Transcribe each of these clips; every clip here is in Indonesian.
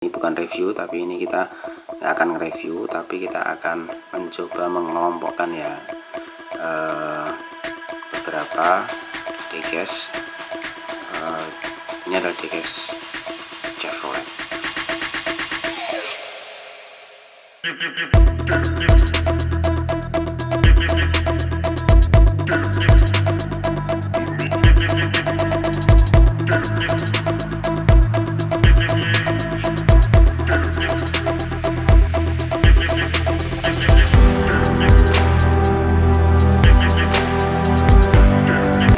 Ini bukan review, tapi ini kita nggak akan nge-review, tapi kita akan mencoba mengelompokkan ya beberapa diecast. Ini adalah diecast Chevrolet.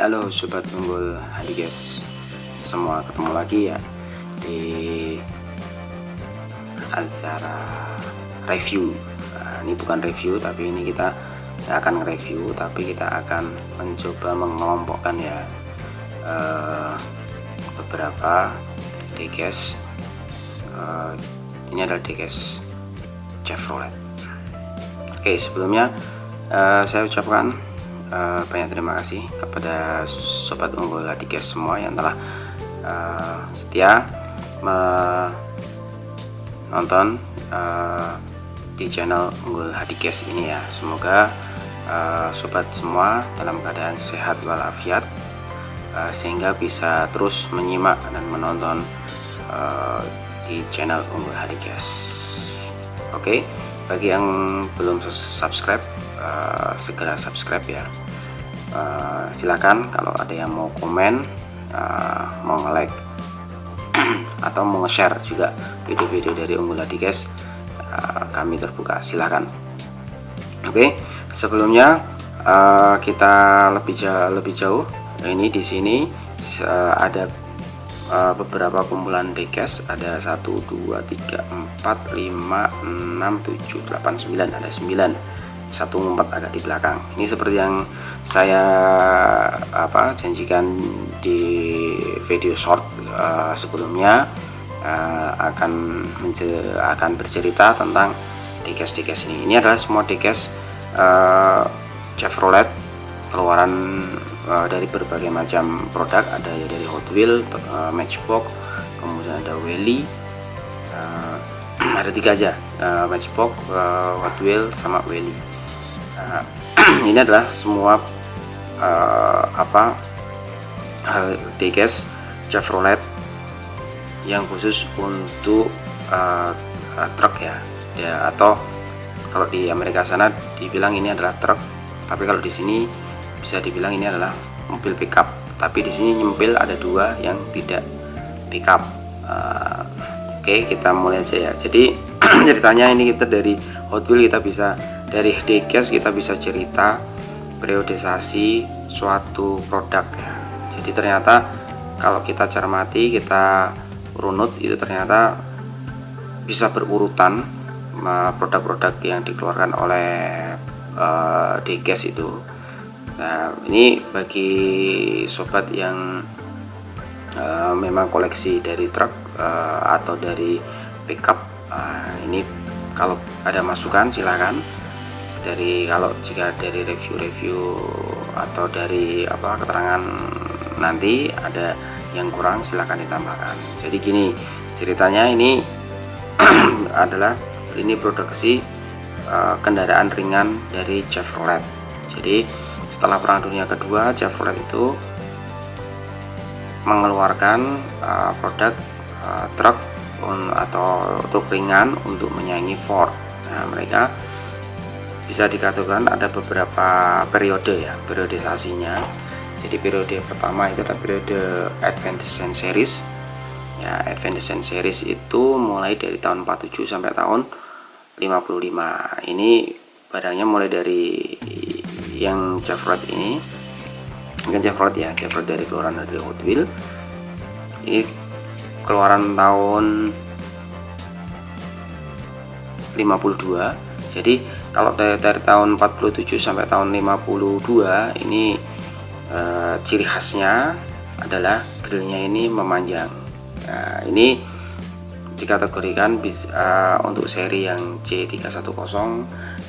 Halo sobat unggul Hadigas, semua ketemu lagi ya di acara review. Ini bukan review, tapi ini kita nggak akan nge-review, tapi kita akan mencoba mengelompokkan ya beberapa diecast. Ini adalah diecast Chevrolet. Oke, sebelumnya saya ucapkan banyak terima kasih kepada sobat unggul Hadigas semua yang telah setia menonton di channel unggul Hadigas ini ya. Semoga sobat semua dalam keadaan sehat walafiat, sehingga bisa terus menyimak dan menonton di channel unggul Hadigas. Oke, bagi yang belum subscribe, segera subscribe ya. Silakan kalau ada yang mau komen, mau nge-like atau mau nge-share juga video-video dari unggul Hadigas, kami terbuka, silakan. Oke, sebelumnya kita lebih jauh. Ini di sini ada beberapa kumpulan diecast, ada 1 2 3 4 5 6 7 8 9, ada 9. Satu ngumpet agak di belakang. Ini seperti yang saya janjikan di video short sebelumnya, akan bercerita tentang diecast ini. Ini adalah semua diecast Chevrolet keluaran dari berbagai macam produk. Ada ya dari Hot Wheels, Matchbox, kemudian ada Wheelie, ada 3 aja, Matchbox, Hot Wheels sama Wheelie. Ini adalah semua diecast Chevrolet yang khusus untuk truk ya, atau kalau di Amerika sana dibilang ini adalah truk, tapi kalau di sini bisa dibilang ini adalah mobil pickup. Tapi di sini nyempil ada 2 yang tidak pickup. Oke, kita mulai aja ya. Jadi ceritanya ini kita dari Hot Wheels, dari diecast kita bisa cerita periodisasi suatu produk ya. Jadi ternyata kalau kita cermati, kita runut, itu ternyata bisa berurutan produk-produk yang dikeluarkan oleh diecast itu. Nah, ini bagi sobat yang memang koleksi dari truk atau dari pickup, ini kalau ada masukan silakan. Jika dari review atau dari keterangan nanti ada yang kurang, silahkan ditambahkan. Jadi gini ceritanya, ini adalah lini produksi kendaraan ringan dari Chevrolet. Jadi setelah Perang Dunia Kedua, Chevrolet itu mengeluarkan produk truk atau truk ringan untuk menyaingi Ford. Nah, mereka bisa dikatakan ada beberapa periode ya, periodisasinya. Jadi periode pertama itu adalah periode Advanced Series ya. Advanced Series itu mulai dari tahun 47 sampai tahun 55. Ini barangnya mulai dari yang Chevrolet ini, bukan Chevrolet ya, Chevrolet dari keluaran dari Hot Wheels. Ini keluaran tahun 52. Jadi kalau dari tahun 47 sampai tahun 52 ini ciri khasnya adalah grillnya ini memanjang. Nah, ini dikategorikan bisa untuk seri yang C310,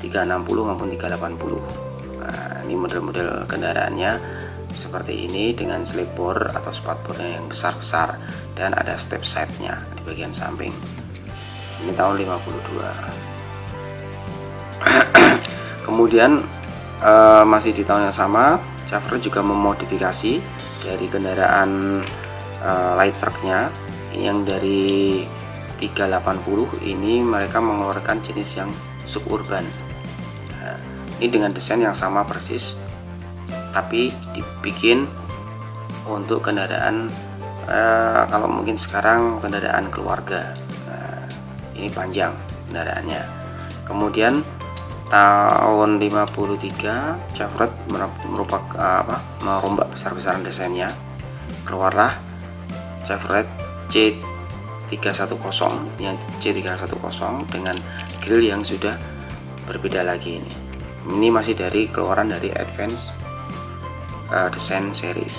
360 maupun 380. Nah, ini model-model kendaraannya seperti ini dengan slipboard atau spatboardnya yang besar-besar, dan ada step side-nya di bagian samping. ini tahun 52. Kemudian masih di tahun yang sama, Chevrolet juga memodifikasi dari kendaraan light trucknya. Ini yang dari 380 ini mereka mengeluarkan jenis yang suburban. Nah, ini dengan desain yang sama persis, tapi dibikin untuk kendaraan kalau mungkin sekarang kendaraan keluarga. Nah, ini panjang kendaraannya. Kemudian tahun 53 Chevrolet merombak besar-besaran desainnya, keluarlah Chevrolet C310 yang C310 dengan grill yang sudah berbeda lagi. Ini masih dari keluaran dari Advance Design Series.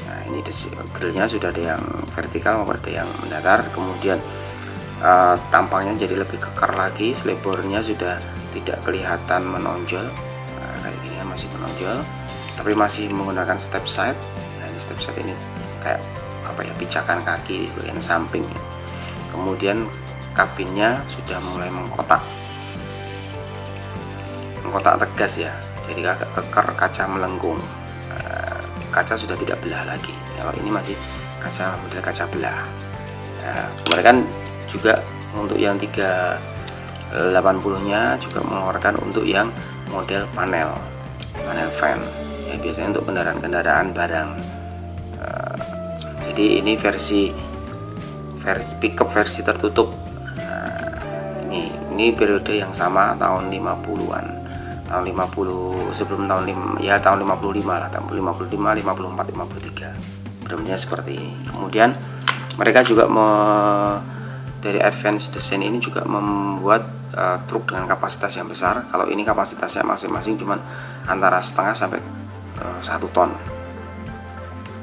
Nah, ini grillnya sudah ada yang vertikal maupun ada yang mendatar. Kemudian tampangnya jadi lebih kekar lagi, selebornya sudah tidak kelihatan menonjol. Nah, kayak gini masih menonjol, tapi masih menggunakan step side. Nah, ini step side ini kayak apa ya, pijakan kaki di bagian samping. Kemudian kabinnya sudah mulai mengkotak tegas ya, jadi agak kekar, kaca melengkung, kaca sudah tidak belah lagi. Kalau ini masih kaca model kaca belah. Nah, kemudian juga untuk yang 380-nya juga mengeluarkan untuk yang model panel van ya, biasanya untuk kendaraan-kendaraan barang. Jadi ini versi pickup versi tertutup. Ini periode yang sama tahun 50-an, tahun 50 sebelum tahun 55 lah, tahun 55, 54, 53 benar-benar seperti ini. Kemudian mereka juga dari Advanced Design ini juga membuat truk dengan kapasitas yang besar. Kalau ini kapasitasnya masing-masing cuma antara setengah sampai 1 ton.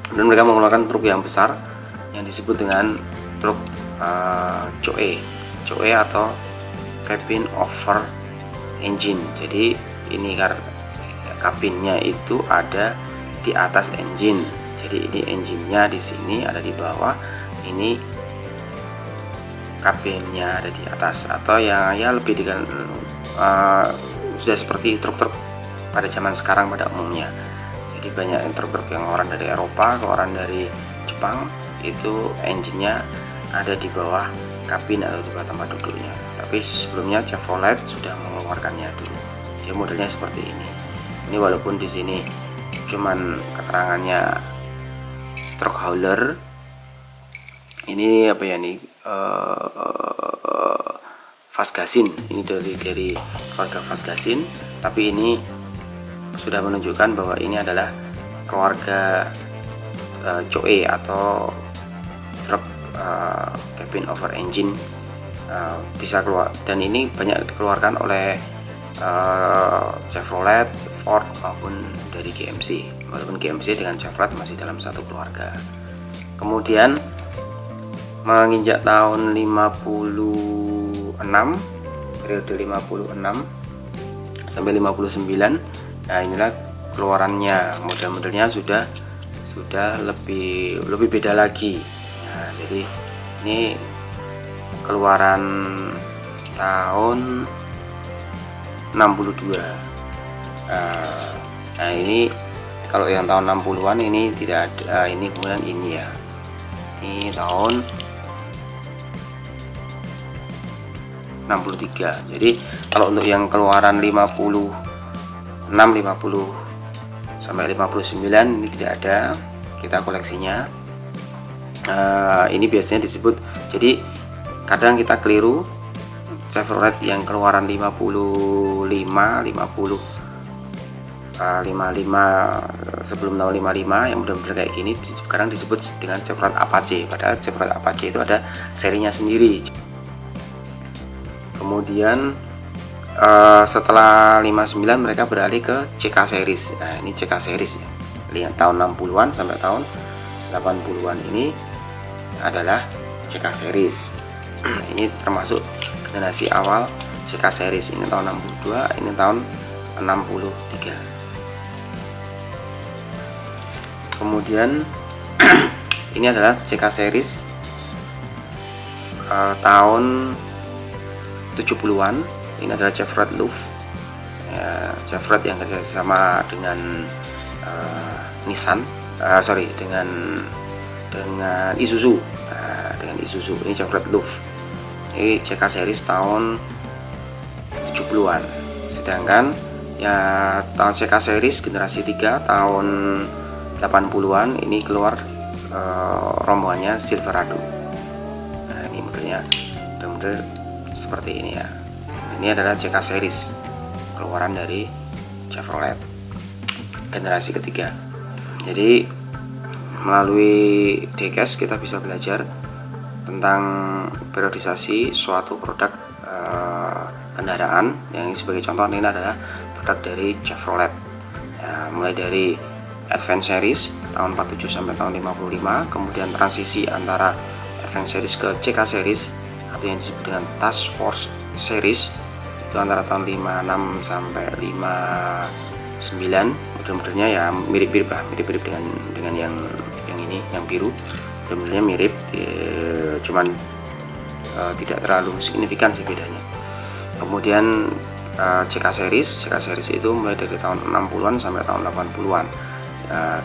Dan mereka mengeluarkan truk yang besar yang disebut dengan truk COE atau cabin over engine. Jadi ini kabinnya itu ada di atas engine. Jadi ini engine-nya di sini, ada di bawah. Ini kabinnya ada di atas, atau ya lebih sudah seperti truk-truk pada zaman sekarang pada umumnya. Jadi banyak truk-truk yang keluaran dari Eropa, keluaran dari Jepang, itu engine-nya ada di bawah kabin atau di bawah tempat duduknya. Tapi sebelumnya Chevrolet sudah mengeluarkannya dulu. Dia modelnya seperti ini. Ini walaupun di sini cuman keterangannya truck hauler, ini apa ya nih, Fasgasin, ini dari keluarga Fasgasin, tapi ini sudah menunjukkan bahwa ini adalah keluarga COE atau truk cabin over engine, bisa keluar, dan ini banyak dikeluarkan oleh Chevrolet, Ford maupun dari GMC, walaupun GMC dengan Chevrolet masih dalam satu keluarga. Kemudian menginjak tahun 56, periode 56 sampai 59, nah inilah keluarannya, model-modelnya sudah lebih beda lagi. Nah, jadi ini keluaran tahun 62. Nah, ini kalau yang tahun 60-an ini tidak ada, ini kemudian ini ya, ini tahun 63. Jadi kalau untuk yang keluaran 56, 50 sampai 59 ini tidak ada, kita koleksinya. Ini biasanya disebut, jadi kadang kita keliru Chevrolet yang keluaran 55, 55 sebelum tahun 55 yang benar-benar kayak gini sekarang disebut dengan Chevrolet Apache, padahal Chevrolet Apache itu ada serinya sendiri. Kemudian setelah 59 mereka beralih ke CK series. Nah, ini CK series ya. Lihat tahun 60-an sampai tahun 80-an ini adalah CK series. Ini termasuk generasi awal CK series. Ini tahun 62, ini tahun 63. Kemudian ini adalah CK series tahun 70-an. Ini adalah Chevrolet Louvre ya, Chevrolet yang kerjasama dengan Nissan, dengan Isuzu. Dengan Isuzu. Ini Chevrolet Louvre. Ini CK series tahun 70-an. Sedangkan ya tahun CK series generasi 3 tahun 80-an ini keluar rombongannya Silverado. Nah, ini modelnya model seperti ini ya. Ini adalah CK series keluaran dari Chevrolet generasi ketiga. Jadi melalui Dcast kita bisa belajar tentang periodisasi suatu produk kendaraan. Yang sebagai contoh ini adalah produk dari Chevrolet ya, mulai dari Advance Series tahun 47 sampai tahun 55, kemudian transisi antara Advance Series ke CK Series atau yang disebut dengan Task Force Series itu antara tahun 56 sampai 59. Model-modelnya ya mirip-mirip dengan yang ini, yang biru. Model-modelnya mirip, cuman tidak terlalu signifikan sih bedanya. Kemudian CK series itu mulai dari tahun 60-an sampai tahun 80-an.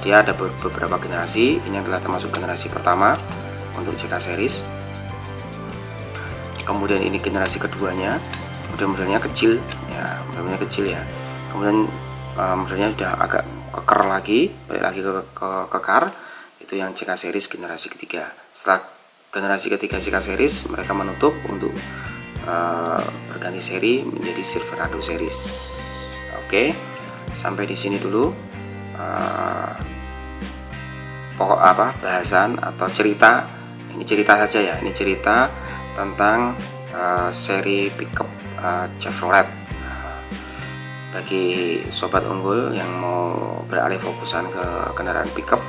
Dia ada beberapa generasi. Ini adalah termasuk generasi pertama untuk CK series. Kemudian ini generasi keduanya, modelnya kecil ya, kemudian modelnya sudah agak keker lagi, balik lagi ke kekar. Itu yang CK series generasi ketiga. Setelah generasi ketiga CK series, mereka menutup untuk berganti seri menjadi Silverado series. Oke, sampai di sini dulu pokok bahasan atau cerita. Ini cerita saja ya, ini cerita tentang seri pickup Chevrolet. Bagi sobat unggul yang mau beralih fokusan ke kendaraan pickup,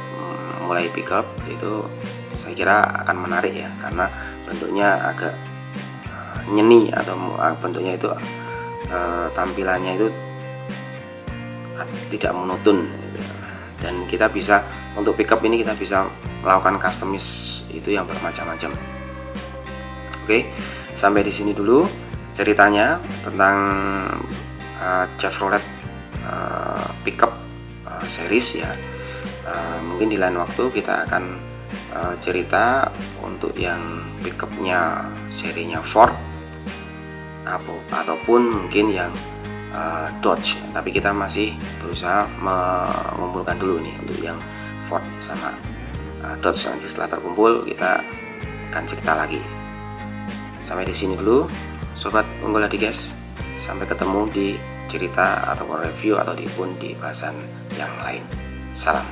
mulai pickup, itu saya kira akan menarik ya, karena bentuknya agak nyeni atau bentuknya itu tampilannya itu tidak monoton, dan kita bisa untuk pickup ini kita bisa melakukan customize itu yang bermacam-macam. Oke, sampai di sini dulu ceritanya tentang Chevrolet pickup series ya. Mungkin di lain waktu kita akan cerita untuk yang pickupnya serinya Ford ataupun mungkin yang Dodge, tapi kita masih berusaha mengumpulkan dulu nih untuk yang Ford sama Dodge. Nanti setelah terkumpul kita akan cerita lagi. Sampai di sini dulu sobat unggul Dcast, sampai ketemu di cerita ataupun review ataupun di bahasan yang lain. Salam.